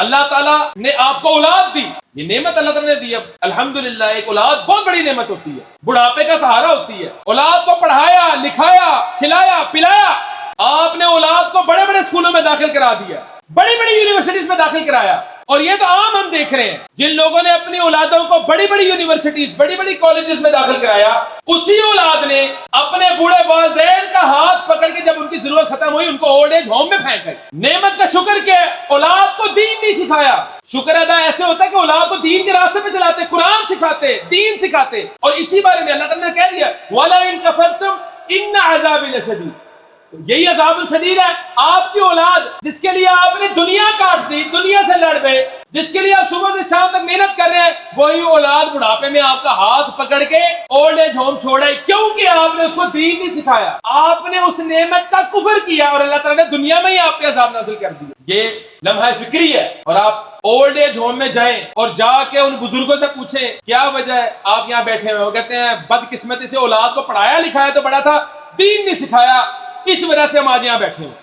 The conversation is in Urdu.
اللہ تعالیٰ نے آپ کو اولاد دی، یہ نعمت اللہ تعالیٰ نے دی. اب الحمدللہ ایک اولاد بہت بڑی نعمت ہوتی ہے، بڑھاپے کا سہارا ہوتی ہے. اولاد کو پڑھایا لکھایا کھلایا پلایا، آپ نے اولاد کو بڑے بڑے اسکولوں میں داخل کرا دیا، بڑی بڑی یونیورسٹیز میں داخل کرایا. اور یہ تو عام ہم دیکھ رہے ہیں، جن لوگوں نے اپنی اولادوں کو بڑی بڑی یونیورسٹیز بڑی بڑی کالجز میں داخل کرایا، اسی اولاد نے اپنے بوڑھے والدین کا ہاتھ پکڑ کے جب ان کی ضرورت ختم ہوئی ان کو اولڈ ایج ہوم میں پھینک گئی. نعمت کا شکر کیا ہے؟ اولاد کو دین نہیں سکھایا. شکر ادا ایسے ہوتا ہے کہ اولاد کو دین کے راستے پہ چلاتے، قرآن سکھاتے، دین سکھاتے. اور اسی بارے میں اللہ تعالیٰ نے کہہ دیا وَلَئِن كَفَرْتُمْ إِنَّ عَذَابِي لَشَدِيدٌ. یہی عذاب شدید ہے. آپ کی اولاد جس کے لیے آپ نے دنیا کاٹ دی، دنیا سے لڑ گئے، جس کے لیے آپ صبح سے شام تک محنت کر رہے ہیں، وہی اولاد بڑھاپے میں آپ کا ہاتھ پکڑ کے اولڈ ایج ہوم چھوڑا ہے، کیونکہ آپ نے اس کو دین نہیں سکھایا. آپ نے اس نعمت کا کفر کیا اور اللہ تعالیٰ نے دنیا میں ہی آپ پہ عذاب نازل کر دیا. یہ لمحہ فکری ہے. اور آپ اولڈ ایج ہوم میں جائیں اور جا کے ان بزرگوں سے پوچھیں کیا وجہ ہے آپ یہاں بیٹھے ہوئے، وہ کہتے ہیں بدقسمتی سے اولاد کو پڑھایا لکھایا تو بڑا تھا، دین نہیں سکھایا، اس وجہ سے ہم آج یہاں بیٹھے ہیں.